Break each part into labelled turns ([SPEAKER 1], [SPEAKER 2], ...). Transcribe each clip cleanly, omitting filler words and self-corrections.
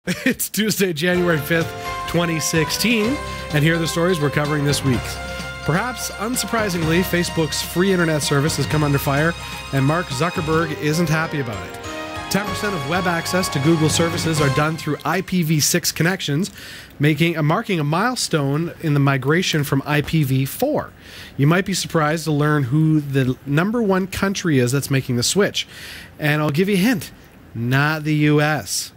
[SPEAKER 1] It's Tuesday, January 5th, 2016, and here are the stories we're covering this week. Perhaps unsurprisingly, Facebook's free internet service has come under fire, and Mark Zuckerberg isn't happy about it. 10% of web access to Google services are done through IPv6 connections, marking a milestone in the migration from IPv4. You might be surprised to learn who the #1 country is that's making the switch. And I'll give you a hint, not the US.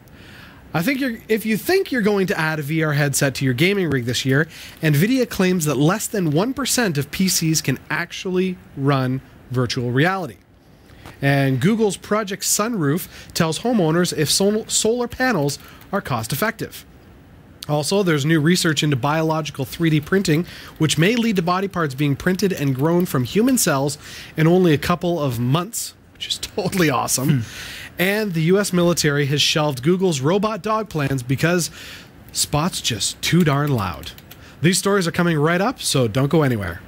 [SPEAKER 1] If you think you're going to add a VR headset to your gaming rig this year, NVIDIA claims that less than 1% of PCs can actually run virtual reality. And Google's Project Sunroof tells homeowners if solar panels are cost-effective. Also, there's new research into biological 3D printing, which may lead to body parts being printed and grown from human cells in only a couple of months, which is totally awesome. And the U.S. military has shelved Google's robo-dog plans because Spot's just too darn loud. These stories are coming right up, so don't go anywhere.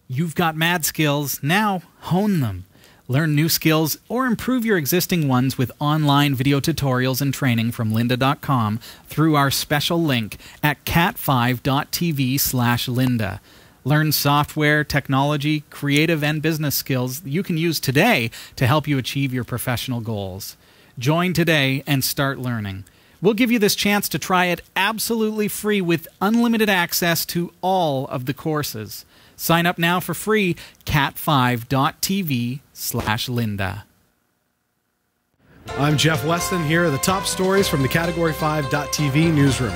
[SPEAKER 2] You've got mad skills, now hone them. Learn new skills or improve your existing ones with online video tutorials and training from lynda.com through our special link at cat5.tv/lynda. Learn software, technology, creative, and business skills you can use today to help you achieve your professional goals. Join today and start learning. We'll give you this chance to try it absolutely free with unlimited access to all of the courses. Sign up now for free, cat5.tv/lynda.
[SPEAKER 1] I'm Jeff Weston. Here are the top stories from the Category 5.tv newsroom.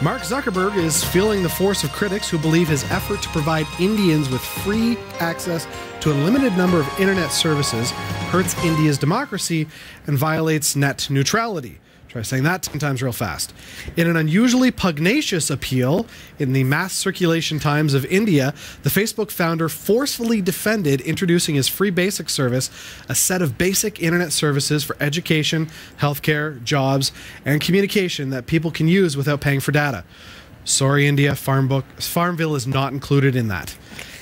[SPEAKER 1] Mark Zuckerberg is feeling the force of critics who believe his effort to provide Indians with free access to a limited number of internet services hurts India's democracy and violates net neutrality. Try saying that 10 times real fast. In an unusually pugnacious appeal in the mass circulation times of India, the Facebook founder forcefully defended introducing his free basic service, a set of basic internet services for education, healthcare, jobs, and communication that people can use without paying for data. Sorry, India, Farmville is not included in that.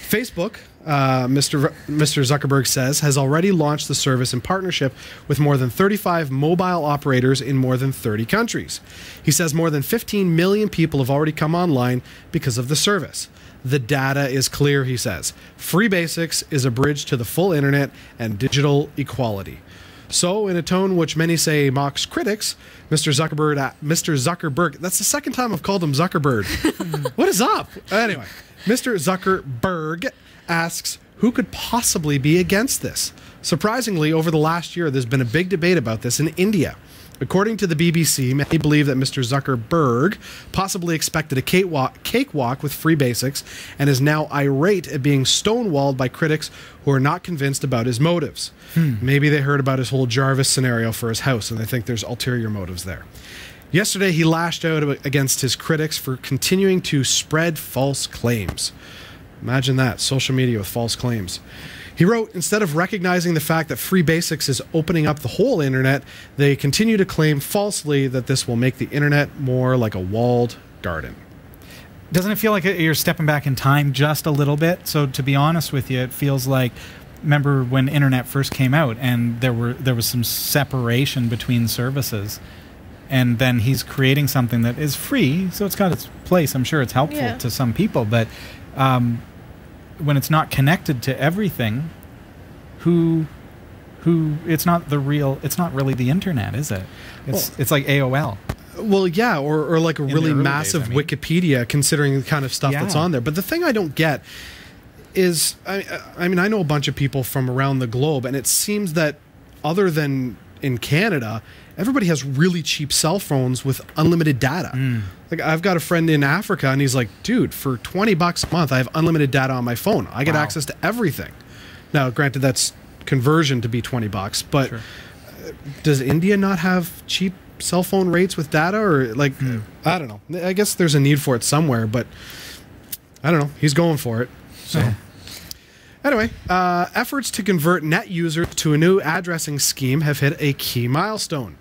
[SPEAKER 1] Facebook, Mr. Zuckerberg says, has already launched the service in partnership with more than 35 mobile operators in more than 30 countries. He says more than 15 million people have already come online because of the service. The data is clear, he says. Free Basics is a bridge to the full internet and digital equality. So, in a tone which many say mocks critics, Mr. Zuckerberg, that's the second time I've called him Zuckerberg. What is up? Anyway, Mr. Zuckerberg asks, who could possibly be against this? Surprisingly, over the last year, there's been a big debate about this in India. According to the BBC, many believe that Mr. Zuckerberg possibly expected a cakewalk with free basics and is now irate at being stonewalled by critics who are not convinced about his motives. Maybe they heard about his whole Jarvis scenario for his house and they think there's ulterior motives there. Yesterday, he lashed out against his critics for continuing to spread false claims. Imagine that, social media with false claims. He wrote, instead of recognizing the fact that free basics is opening up the whole internet, they continue to claim falsely that this will make the internet more like a walled garden.
[SPEAKER 2] Doesn't it feel like you're stepping back in time just a little bit? So to be honest with you, it feels like, remember when internet first came out and there was some separation between services, and then he's creating something that is free, so it's got its place. I'm sure it's helpful to some people, but when it's not connected to everything, it's not really the internet, is it? It's like AOL.
[SPEAKER 1] Well, yeah, or like a really massive Wikipedia, considering the kind of stuff that's on there. But the thing I don't get is, I mean, I know a bunch of people from around the globe, and it seems that other than in Canada, everybody has really cheap cell phones with unlimited data. Like, I've got a friend in Africa, and he's like, dude, for $20 a month, I have unlimited data on my phone. I get access to everything. Now, granted, that's conversion to be $20, but does India not have cheap cell phone rates with data? Or, like, I don't know. I guess there's a need for it somewhere, but I don't know. He's going for it. So. Anyway, efforts to convert net users to a new addressing scheme have hit a key milestone.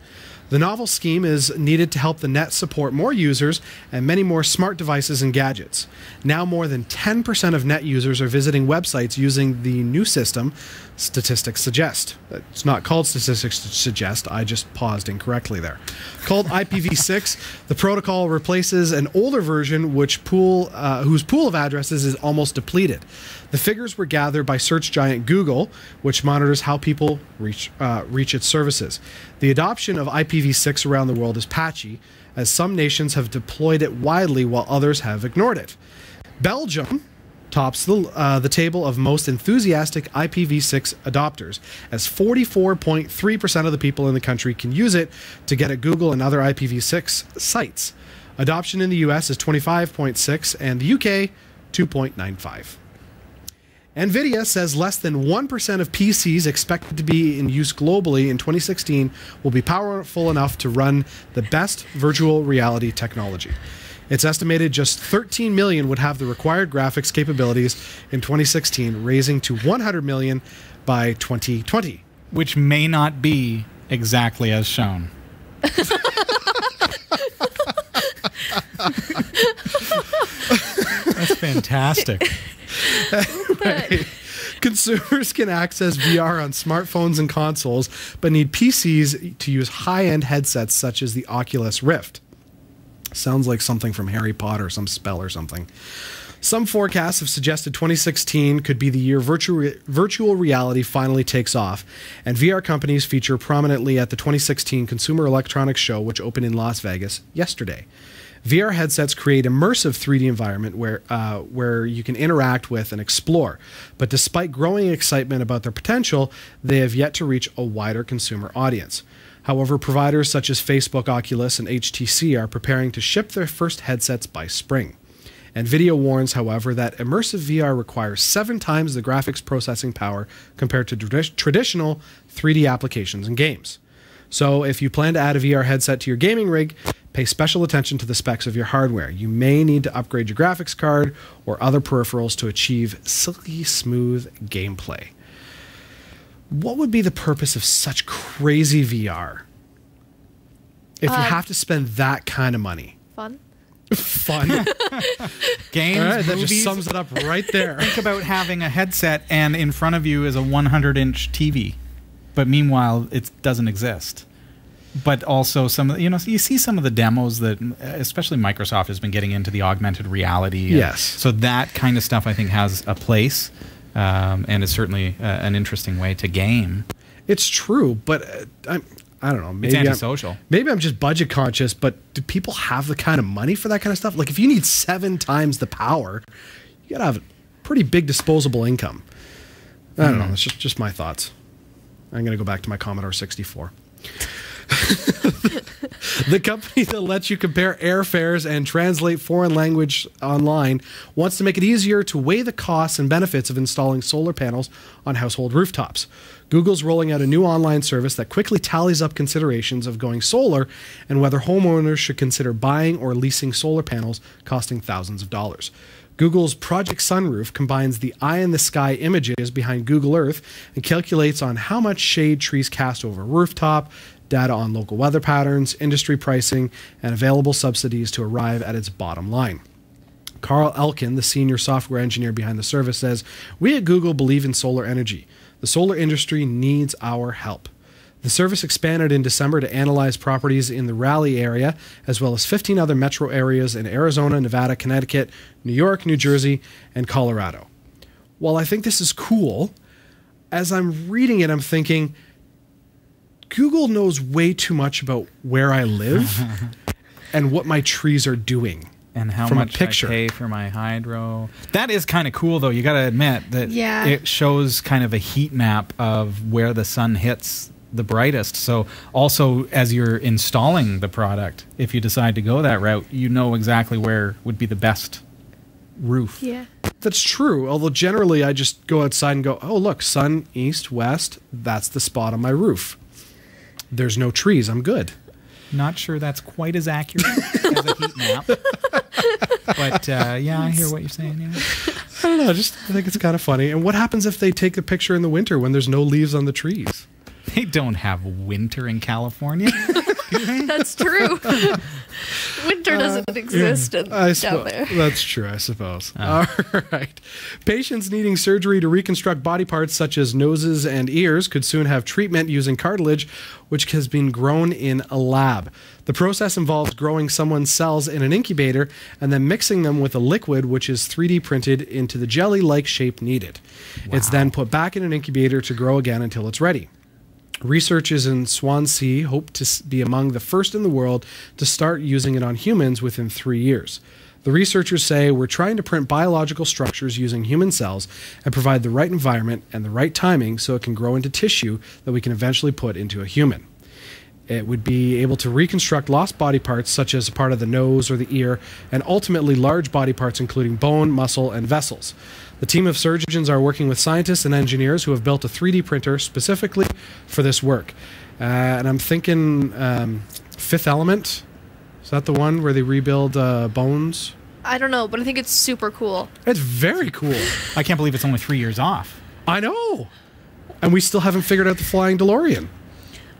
[SPEAKER 1] The novel scheme is needed to help the net support more users and many more smart devices and gadgets. Now more than 10% of net users are visiting websites using the new system, statistics suggest. It's not called statistics suggest, I just paused incorrectly there. Called IPv6, the protocol replaces an older version whose pool of addresses is almost depleted. The figures were gathered by search giant Google, which monitors how people reach its services. The adoption of IPv6 around the world is patchy, as some nations have deployed it widely while others have ignored it. Belgium tops the table of most enthusiastic IPv6 adopters, as 44.3% of the people in the country can use it to get at Google and other IPv6 sites. Adoption in the US is 25.6% and the UK 2.95%. NVIDIA says less than 1% of PCs expected to be in use globally in 2016 will be powerful enough to run the best virtual reality technology. It's estimated just 13 million would have the required graphics capabilities in 2016, raising to 100 million by 2020.
[SPEAKER 2] Which may not be exactly as shown. That's fantastic.
[SPEAKER 1] Right. Consumers can access VR on smartphones and consoles, but need PCs to use high-end headsets such as the Oculus Rift. Sounds like something from Harry Potter, some spell or something. Some forecasts have suggested 2016 could be the year virtual reality finally takes off, and VR companies feature prominently at the 2016 Consumer Electronics Show, which opened in Las Vegas yesterday. VR headsets create immersive 3D environment where you can interact with and explore. But despite growing excitement about their potential, they have yet to reach a wider consumer audience. However, providers such as Facebook, Oculus, and HTC are preparing to ship their first headsets by spring. NVIDIA warns, however, that immersive VR requires 7 times the graphics processing power compared to traditional 3D applications and games. So if you plan to add a VR headset to your gaming rig, pay special attention to the specs of your hardware. You may need to upgrade your graphics card or other peripherals to achieve silky smooth gameplay. What would be the purpose of such crazy VR if you have to spend that kind of money?
[SPEAKER 3] Fun.
[SPEAKER 1] Fun.
[SPEAKER 2] Games,
[SPEAKER 1] all right, that
[SPEAKER 2] movies.
[SPEAKER 1] just sums it up right there.
[SPEAKER 2] Think about having a headset and in front of you is a 100-inch TV, but meanwhile it doesn't exist. But also you see some of the demos that, especially Microsoft has been getting into the augmented reality.
[SPEAKER 1] Yes.
[SPEAKER 2] So that kind of stuff I think has a place, and is certainly an interesting way to game.
[SPEAKER 1] It's true, but I don't know. Maybe
[SPEAKER 2] It's antisocial.
[SPEAKER 1] Maybe I'm just budget conscious, but do people have the kind of money for that kind of stuff? Like, if you need 7 times the power, you got to have a pretty big disposable income. I don't know. That's just my thoughts. I'm going to go back to my Commodore 64. The company that lets you compare airfares and translate foreign language online wants to make it easier to weigh the costs and benefits of installing solar panels on household rooftops. Google's rolling out a new online service that quickly tallies up considerations of going solar and whether homeowners should consider buying or leasing solar panels costing thousands of dollars. Google's Project Sunroof combines the eye-in-the-sky images behind Google Earth and calculates on how much shade trees cast over a rooftop, data on local weather patterns, industry pricing, and available subsidies to arrive at its bottom line. Carl Elkin, the senior software engineer behind the service, says, "We at Google believe in solar energy. The solar industry needs our help." The service expanded in December to analyze properties in the Raleigh area, as well as 15 other metro areas in Arizona, Nevada, Connecticut, New York, New Jersey, and Colorado. While I think this is cool, as I'm reading it, I'm thinking, Google knows way too much about where I live and what my trees are doing.
[SPEAKER 2] And how
[SPEAKER 1] from
[SPEAKER 2] much
[SPEAKER 1] a picture.
[SPEAKER 2] I pay for my hydro. That is kind of cool, though. You got to admit that it shows kind of a heat map of where the sun hits the brightest. So also, as you're installing the product, if you decide to go that route, you know exactly where would be the best roof.
[SPEAKER 3] Yeah.
[SPEAKER 1] That's true, although generally I just go outside and go, oh, look, sun, east, west, that's the spot on my roof. There's no trees, I'm good.
[SPEAKER 2] Not sure that's quite as accurate as a heat map. But yeah, I hear what you're saying. Yeah.
[SPEAKER 1] I don't know, I think it's kind of funny. And what happens if they take the picture in the winter when there's no leaves on the trees?
[SPEAKER 2] They don't have winter in California.
[SPEAKER 3] That's true. Winter doesn't exist down there.
[SPEAKER 1] That's true, I suppose. All right. Patients needing surgery to reconstruct body parts such as noses and ears could soon have treatment using cartilage, which has been grown in a lab. The process involves growing someone's cells in an incubator and then mixing them with a liquid which is 3D printed into the jelly-like shape needed. Wow. It's then put back in an incubator to grow again until it's ready. Researchers in Swansea hope to be among the first in the world to start using it on humans within 3 years. The researchers say we're trying to print biological structures using human cells and provide the right environment and the right timing so it can grow into tissue that we can eventually put into a human. It would be able to reconstruct lost body parts such as a part of the nose or the ear, and ultimately large body parts including bone, muscle, and vessels. The team of surgeons are working with scientists and engineers who have built a 3D printer specifically for this work. And I'm thinking Fifth Element. Is that the one where they rebuild bones?
[SPEAKER 3] I don't know, but I think it's super cool.
[SPEAKER 1] It's very cool.
[SPEAKER 2] I can't believe it's only 3 years off.
[SPEAKER 1] I know. And we still haven't figured out the flying DeLorean.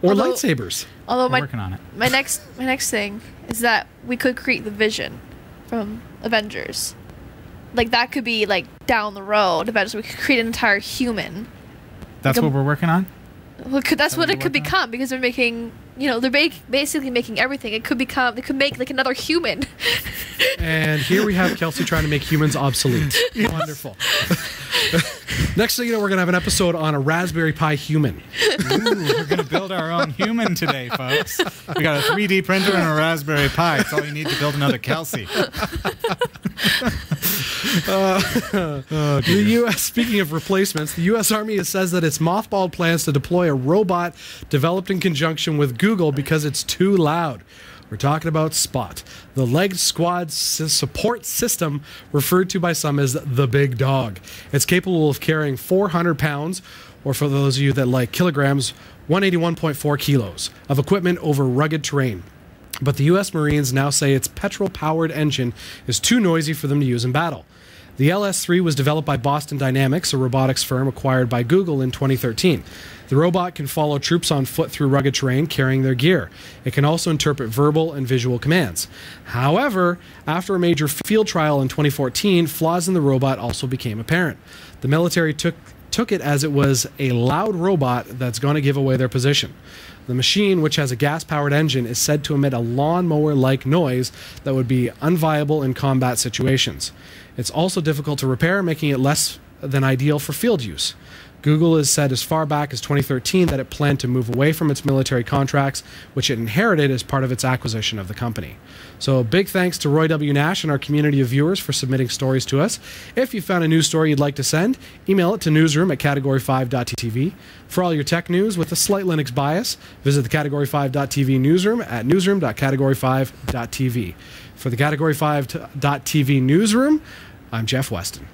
[SPEAKER 1] Or lightsabers.
[SPEAKER 3] Although
[SPEAKER 2] We're working on it.
[SPEAKER 3] My next thing is that we could create the Vision from Avengers. Like, that could be, like, down the road. Eventually, we could create an entire human.
[SPEAKER 2] That's what we're working on?
[SPEAKER 3] Well, that's what it could become, because they're making, you know, they're basically making everything. It could become, they could make, like, another human.
[SPEAKER 1] And here we have Kelsey trying to make humans obsolete. Yes. Wonderful. Next thing you know, we're going to have an episode on a Raspberry Pi human.
[SPEAKER 2] Ooh, we're going to build our own human today, folks. We got a 3D printer and a Raspberry Pi. It's all you need to build another Kelsey.
[SPEAKER 1] The U.S. Speaking of replacements, the U.S. Army says that it's mothballed plans to deploy a robot developed in conjunction with Google because it's too loud. We're talking about Spot, the legged squad support system referred to by some as the big dog. It's capable of carrying 400 pounds, or for those of you that like kilograms, 181.4 kilos of equipment over rugged terrain. But the U.S. Marines now say its petrol-powered engine is too noisy for them to use in battle. The LS-3 was developed by Boston Dynamics, a robotics firm acquired by Google in 2013. The robot can follow troops on foot through rugged terrain carrying their gear. It can also interpret verbal and visual commands. However, after a major field trial in 2014, flaws in the robot also became apparent. The military took it as it was a loud robot that's going to give away their position. The machine, which has a gas-powered engine, is said to emit a lawnmower-like noise that would be unviable in combat situations. It's also difficult to repair, making it less than ideal for field use. Google has said as far back as 2013 that it planned to move away from its military contracts, which it inherited as part of its acquisition of the company. So big thanks to Roy W. Nash and our community of viewers for submitting stories to us. If you found a news story you'd like to send, email it to newsroom@category5.tv. For all your tech news with a slight Linux bias, visit the category5.tv newsroom at newsroom.category5.tv. For the category5.tv newsroom, I'm Jeff Weston.